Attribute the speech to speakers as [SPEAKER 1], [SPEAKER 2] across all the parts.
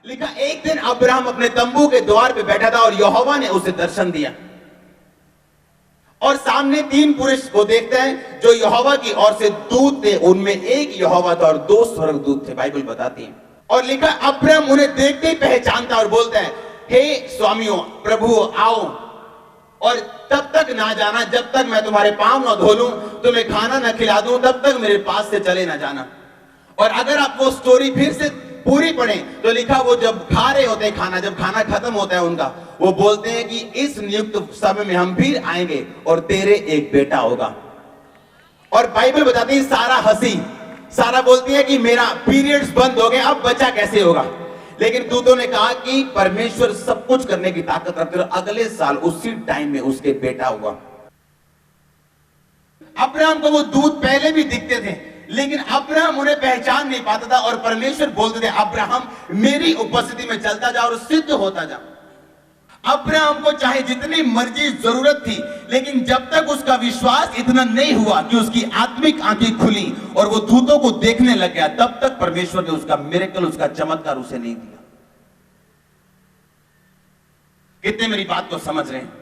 [SPEAKER 1] लिखा एक दिन अब्राहम अपने तंबू के द्वार पे बैठा था और यहोवा ने उसे दर्शन दिया और सामने 3 पुरुष वो देखते हैं जो यहोवा की ओर से दूत थे। उनमें एक यहोवा था और 2 स्वर्गदूत थे, बाइबल बताती है। और लिखा अब्राहम उन्हें देखते ही पहचानता और बोलता है, हे स्वामियों प्रभु आओ और तब तक ना जाना जब तक मैं तुम्हारे पांव न धो लूं, तुम्हें खाना न खिला दूं, तब तक मेरे पास से चले ना जाना। और अगर आप वो स्टोरी फिर से पूरी पढ़ें तो लिखा वो जब खा रहे होते हैं खाना, जब खाना खत्म होता है उनका, वो बोलते हैं कि इस नियुक्त समय में हम फिर आएंगे और तेरे एक बेटा होगा। और बाइबल बताती है सारा हंसी, सारा बोलती है कि मेरा पीरियड्स बंद हो गए, अब बच्चा कैसे होगा। लेकिन दूतों ने कहा कि परमेश्वर सब कुछ करने की ताकत रखते और अगले साल उसी टाइम में उसके बेटा हुआ। अब्राहम को वो दूत पहले भी दिखते थे लेकिन अब्राहम उन्हें पहचान नहीं पाता था और परमेश्वर बोलते थे अब्राहम मेरी उपस्थिति में चलता जा और सिद्ध होता जा। अब्राहम को चाहे जितनी मर्जी जरूरत थी लेकिन जब तक उसका विश्वास इतना नहीं हुआ कि उसकी आत्मिक आंखें खुली और वो दूतों को देखने लग गया, तब तक परमेश्वर ने उसका मिरेकल, उसका चमत्कार उसे नहीं दिया। कितने मेरी बात को समझ रहे हैं?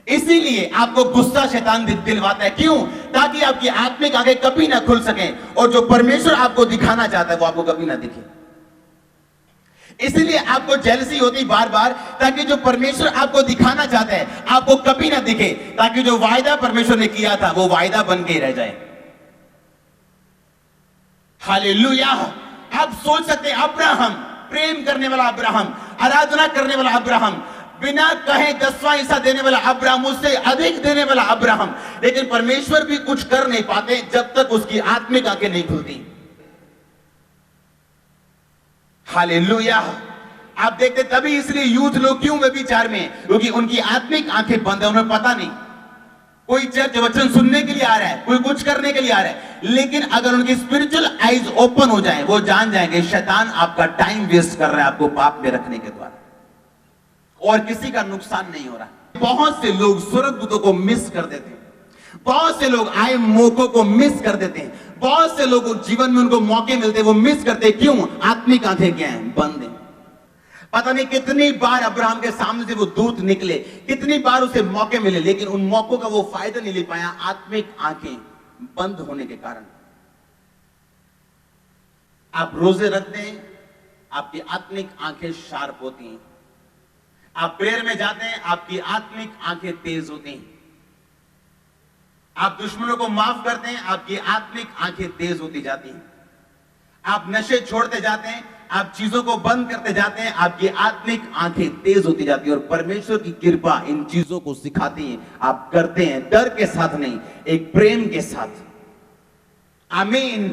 [SPEAKER 1] इसीलिए आपको गुस्सा शैतान दिलवाता है। क्यों? ताकि आपकी आत्मिक आंखें कभी ना खुल सके और जो परमेश्वर आपको दिखाना चाहता है वो आपको कभी ना दिखे। इसलिए आपको जेलसी होती बार बार, ताकि जो परमेश्वर आपको दिखाना चाहता है आपको कभी ना दिखे, ताकि जो वायदा परमेश्वर ने किया था वो वायदा बन के रह जाए। हालेलुया। आप सोच सकते हैं अब्राहम, प्रेम करने वाला अब्राहम, आराधना करने वाला अब्राहम, बिना कहे 10वां हिस्सा देने वाला अब्राहम, उससे अधिक देने वाला अब्राहम, लेकिन परमेश्वर भी कुछ कर नहीं पाते जब तक उसकी आत्मिक आंखें नहीं खुलती। हालेलुया। आप देखते तभी इसलिए यूथ लोग क्यों व्यभिचार में, क्योंकि उनकी आत्मिक आंखें बंद है, उन्हें पता नहीं। कोई चर्च वचन सुनने के लिए आ रहा है, कोई कुछ करने के लिए आ रहा है, लेकिन अगर उनकी स्पिरिचुअल आईज ओपन हो जाए वो जान जाएंगे शैतान आपका टाइम वेस्ट कर रहा है आपको पाप में रखने के द्वारा, और किसी का नुकसान नहीं हो रहा। बहुत से लोग स्वर्गदूतों को मिस कर देते हैं, बहुत से लोग आए मौकों को मिस कर देते हैं, बहुत से लोग जीवन में उनको मौके मिलते हैं वो मिस करते हैं। क्यों? आत्मिक आंखें क्या हैं? बंद हैं। पता नहीं कितनी बार अब्राहम के सामने से वो दूत निकले, कितनी बार उसे मौके मिले, लेकिन उन मौकों का वो फायदा नहीं ले पाया, आत्मिक आंखें बंद होने के कारण। आप रोजे रखते हैं, आपकी आत्मिक आंखें शार्प होती हैं। आप प्रेयर में जाते हैं, आपकी आत्मिक आंखें तेज होती हैं। आप दुश्मनों को माफ करते हैं, आपकी आत्मिक आंखें तेज होती जाती हैं। आप नशे छोड़ते जाते हैं, आप चीजों को बंद करते जाते हैं, आपकी आत्मिक आंखें तेज होती जाती है और परमेश्वर की कृपा इन चीजों को सिखाती है। आप करते हैं डर के साथ नहीं, एक प्रेम के साथ। आमीन।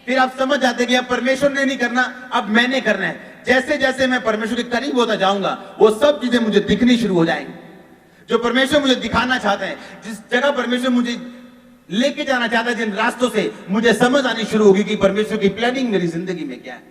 [SPEAKER 1] फिर आप समझ जाते हैं कि अब परमेश्वर ने नहीं करना, अब मैंने करना है। जैसे जैसे मैं परमेश्वर के करीब होता जाऊंगा वो सब चीजें मुझे दिखनी शुरू हो जाएंगी जो परमेश्वर मुझे दिखाना चाहता है। जिस जगह परमेश्वर मुझे लेके जाना चाहता है, जिन रास्तों से मुझे समझ आनी शुरू होगी कि परमेश्वर की प्लानिंग मेरी जिंदगी में क्या है।